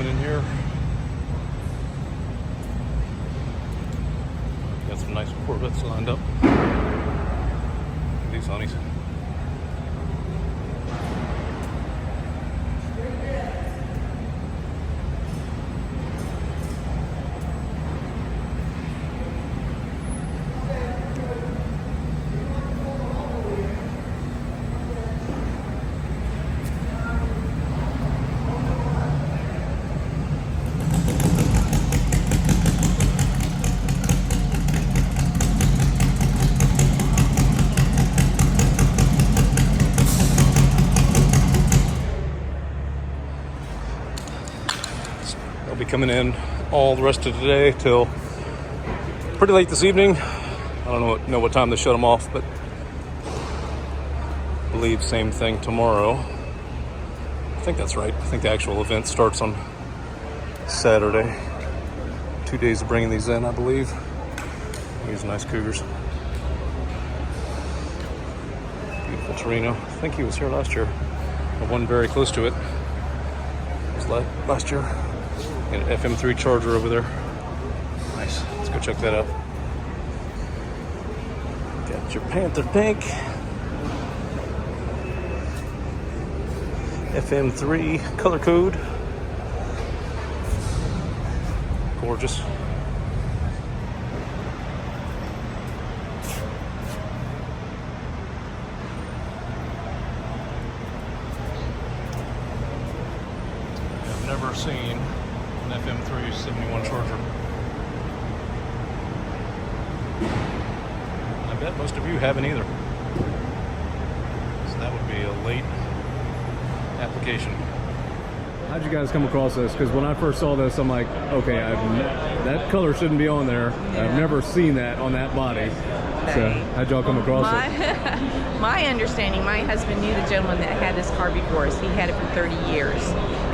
in here. Got some nice Corvettes lined up. These honeys. They'll be coming in all the rest of today till pretty late this evening. I don't know what time they shut them off, but I believe same thing tomorrow. I think that's right. I think the actual event starts on Saturday. 2 days of bringing these in, I believe. These nice cougars. Beautiful Torino. I think he was here last year. I won very close to it. It was last year. Got an FM3 Charger over there. Nice. Let's go check that out. Got your Panther Pink. FM3 color code. Gorgeous. I've never seen an FM3 71 Charger. I bet most of you haven't either. So that would be a late application. How'd you guys come across this? Because when I first saw this, I'm like, okay, that color shouldn't be on there. Yeah. I've never seen that on that body. So how'd y'all come across it? My understanding, my husband knew the gentleman that had this car before us. He had it for 30 years,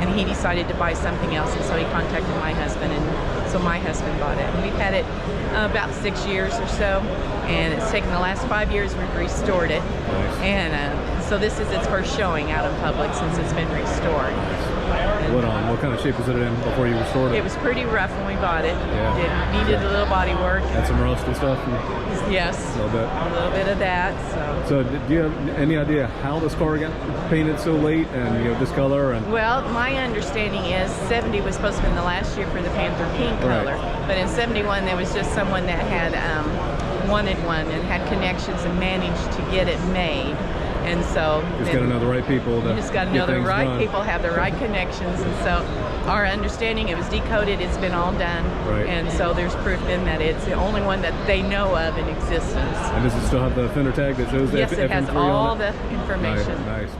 and he decided to buy something else, and so he contacted my husband, and so my husband bought it. And we've had it about 6 years or so, and it's taken the last 5 years we've restored it. Nice. And so this is its first showing out in public since it's been restored. What kind of shape was it in before you restored it? It was pretty rough when we bought it. Yeah. It needed a little body work. Had some rust and stuff? Yes. A little bit. A little bit of that. So do you have any idea how this car got painted so late and this color? And well, my understanding is 70 was supposed to have been the last year for the Panther Pink color. Right. But in 71 there was just someone that had wanted one and had connections and managed to get it made. And so just got to know the right people. You just got to know the right people, have the right connections. And so our understanding, it was decoded, it's been all done. Right. And so there's proof in that it's the only one that they know of in existence. And does it still have the fender tag that shows yes, the it has FM3 all on it? the information. Nice.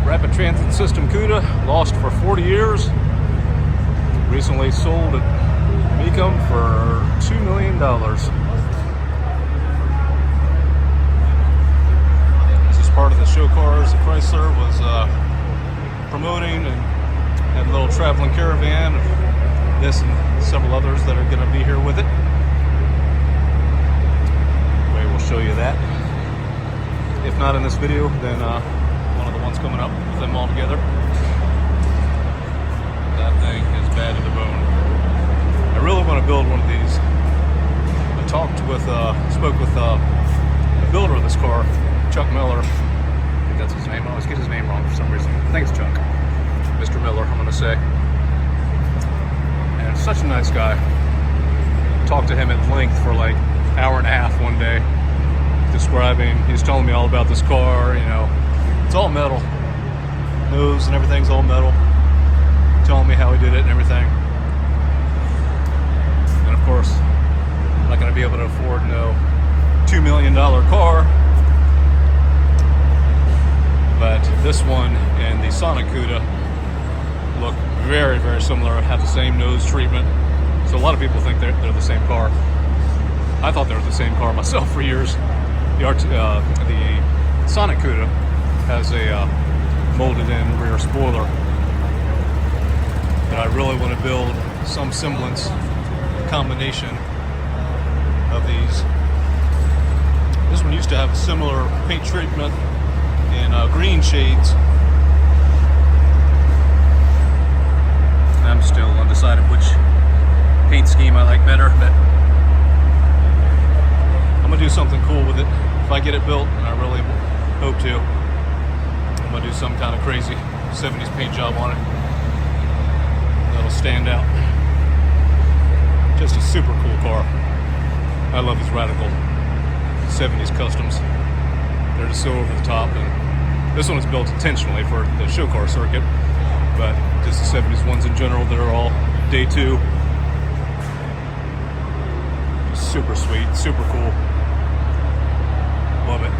Rapid Transit System CUDA, lost for 40 years. Recently sold at MCACN for $2 million. This is part of the show cars that Chrysler was promoting, and had a little traveling caravan of this and several others that are going to be here with it. Anyway, we'll show you that. If not in this video, then one of the ones coming up with them all together. That thing is bad to the bone. I really want to build one of these. I spoke with the builder of this car, Chuck Miller. I think that's his name. I always get his name wrong for some reason. I think it's Chuck. Mr. Miller, I'm going to say. And such a nice guy. Talked to him at length for like an hour and a half one day. Describing, he's telling me all about this car, it's all metal. Nose and everything's all metal. Telling me how he did it and everything. And of course, able to afford no $2 million car. But this one and the Sonic CUDA look very, very similar, have the same nose treatment. So a lot of people think they're the same car. I thought they were the same car myself for years. The Sonic CUDA has a molded in rear spoiler. And I really want to build some semblance combination of these. This one used to have a similar paint treatment in green shades. I'm still undecided which paint scheme I like better, but I'm gonna do something cool with it. If I get it built, and I really hope to, I'm gonna do some kind of crazy 70s paint job on it that'll stand out. Just a super cool car. I love these radical 70s customs. They're just so over the top, and this one was built intentionally for the show car circuit, but just the 70s ones in general that are all day two. Just super sweet, super cool. Love it.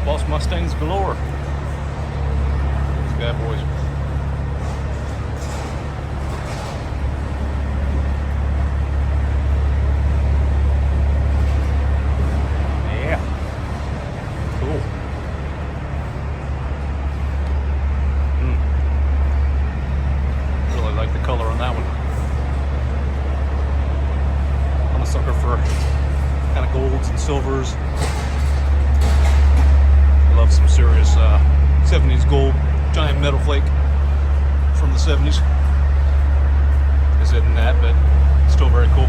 Boss Mustangs galore. These bad boys. Yeah. Cool. Really like the color on that one. I'm a sucker for kind of golds and silvers. Love some serious 70s gold giant metal flake from the 70s. Isn't that, but still very cool.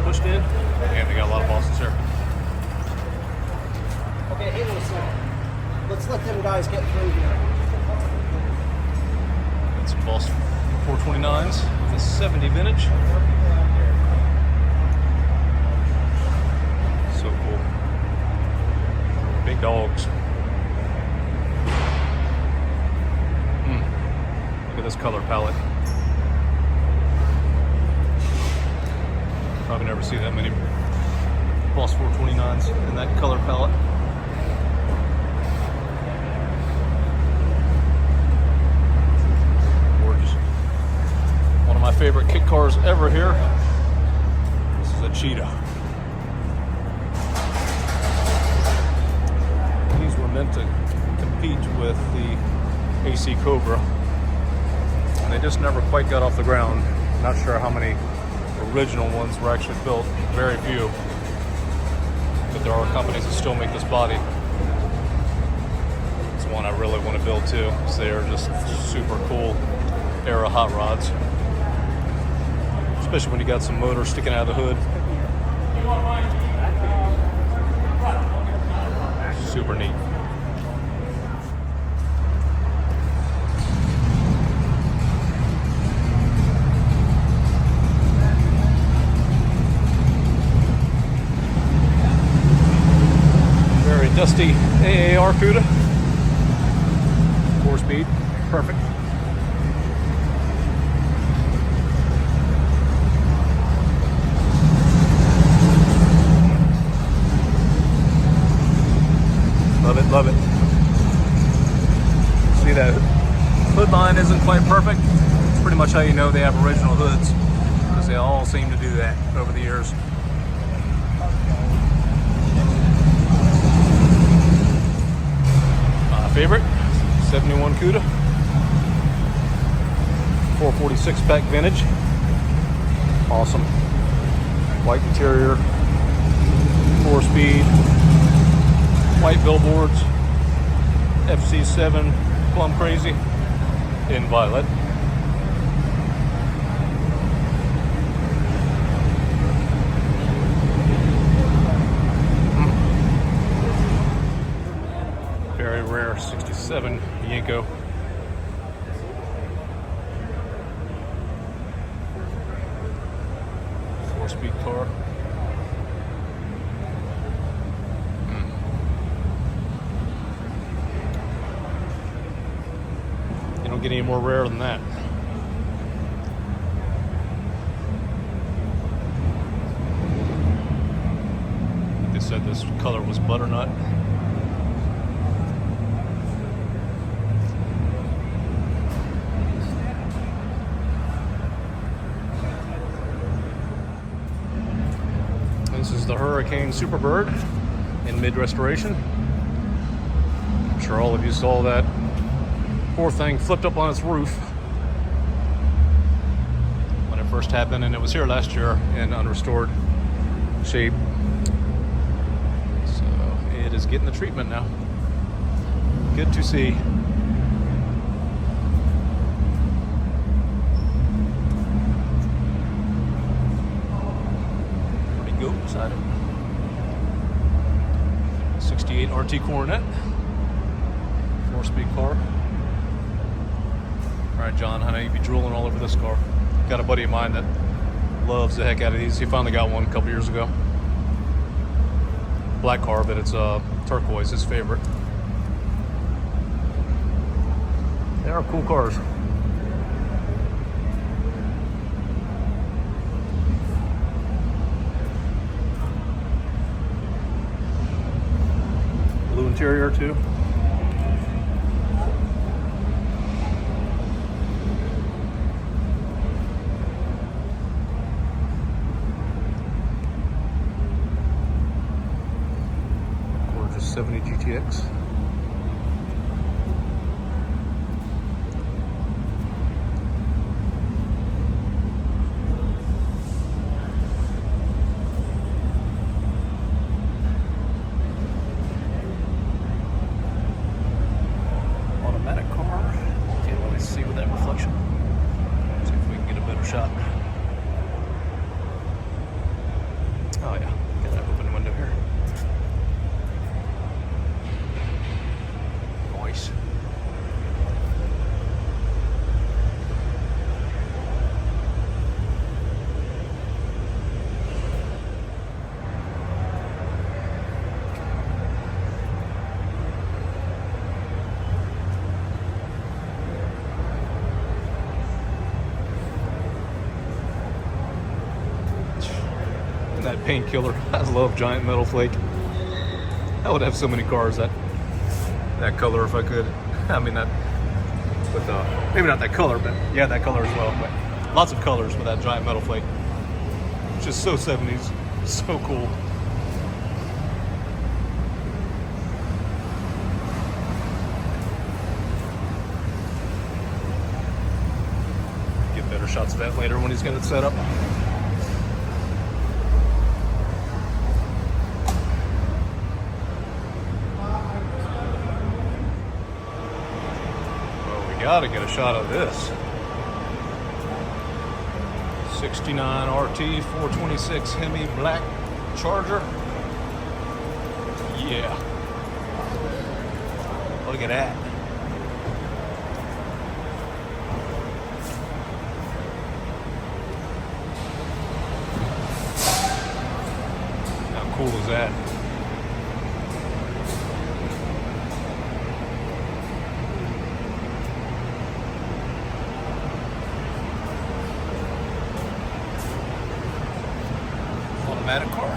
Pushed in, and they got a lot of bosses here. Okay, hang on a second. Let's let them guys get through here. Got some Boss 429s, the 70 vintage. So cool. Big dogs. Look at this color palette. Probably never see that many Boss 429s in that color palette. Gorgeous. One of my favorite kit cars ever here. This is a Cheetah. These were meant to compete with the AC Cobra, and they just never quite got off the ground. Not sure how many original ones were actually built, very few, but there are companies that still make this body. It's one I really want to build too, because they are just super cool era hot rods, especially when you got some motor sticking out of the hood. Super neat. Dusty AAR CUDA. 4-speed, perfect. Love it, love it. See that hood line isn't quite perfect. It's pretty much how you know they have original hoods, because they all seem to do that over the years. Favorite 71 CUDA. 446 spec vintage. Awesome. White interior, 4-speed, white billboards, FC7 Plum Crazy in violet. Very rare 67 Yenko. Four-speed car. You don't get any more rare than that. They said this color was butternut. This is the Hurricane Superbird in mid-restoration. I'm sure all of you saw that poor thing flipped up on its roof when it first happened, and it was here last year in unrestored shape. So it is getting the treatment now. Good to see. Beside it. 68 RT Coronet. 4-speed car. Alright, John, I know you'd be drooling all over this car. Got a buddy of mine that loves the heck out of these. He finally got one a couple years ago. Black car, but it's turquoise, his favorite. They are cool cars. Blue interior too. Gorgeous 70 GTX. Shot. Oh yeah, got that open window here. Nice. That painkiller. I love giant metal flake. I would have so many cars that color if I could. I mean that with maybe not that color, but yeah, that color as well. But lots of colors with that giant metal flake. Just so 70s, so cool. Get better shots of that later when he's got it set up. Gotta get a shot of this. 69 RT 426 Hemi black Charger. Yeah. Look at that. How cool is that? Automatic car.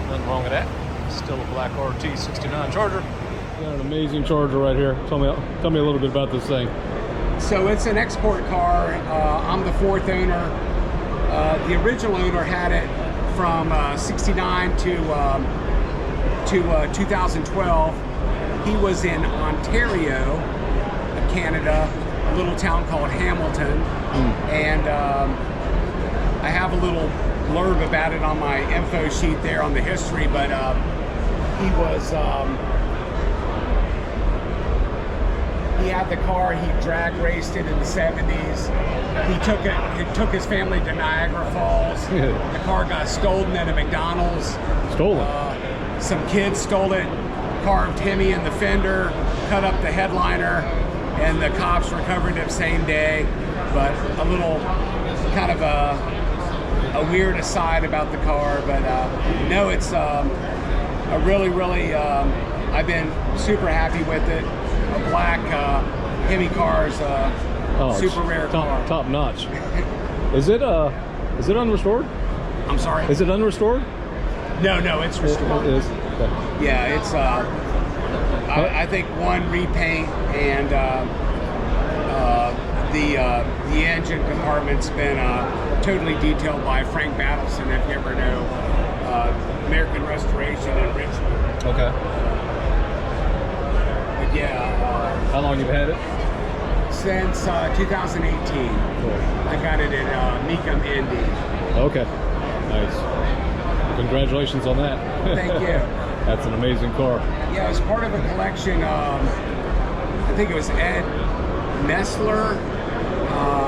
Nothing wrong with that. Still a black RT 69 Charger. Got an amazing Charger right here. Tell me a little bit about this thing. So it's an export car. I'm the fourth owner. The original owner had it from 69 to 2012. He was in Ontario Canada, a little town called Hamilton, and I have a little blurb about it on my info sheet there on the history, but he was he had the car, he drag raced it in the 70s. He took his family to Niagara Falls. The car got stolen at a McDonald's. Stolen? Some kids stole it, carved Hemi in the fender, cut up the headliner, and the cops recovered it the same day. But a little kind of a weird aside about the car, but no, it's a really, I've been super happy with it. A black Hemi car is super rare car. Top notch. Is it unrestored? I'm sorry? Is it unrestored? No, it's restored. It is? Okay. Yeah, it's I think one repaint, and the engine compartment's been totally detailed by Frank Battleson, if you ever know American Restoration in Richmond. Okay. But yeah. How long you've had it? Since 2018. Cool. I got it at MCACN, Indy. Okay. Nice. Congratulations on that. Thank you. That's an amazing car. Yeah, as part of a collection, I think it was Ed Nestler.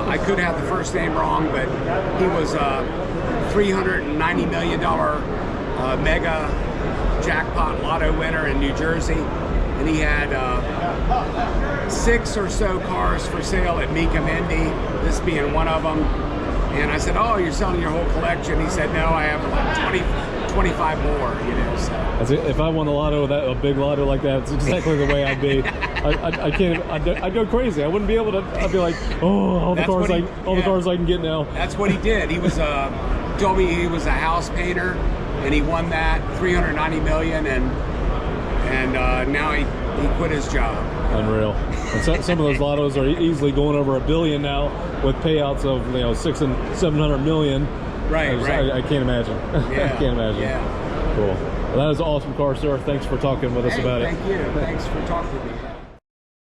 I could have the first name wrong, but he was a $390 million mega jackpot lotto winner in New Jersey. And he had 6 or so cars for sale at MCACN Indy, this being one of them. And I said, "Oh, you're selling your whole collection?" He said, "No, I have like 25 more, you know." So. If I won a lotto, a big lotto like that, it's exactly the way I'd be. I can't. I'd go crazy. I wouldn't be able to. I'd be like, "Oh, all the cars I can get now." That's what he did. He was told me he was a house painter, and he won that $390 million, and now he quit his job. Unreal. And some of those lottos are easily going over $1 billion now, with payouts of $600 and $700 million. Right. I can't imagine. Yeah. I can't imagine. Yeah. Cool. Well, that is an awesome car, sir. Thanks for talking with us about Thank it. you. Thanks for talking to me.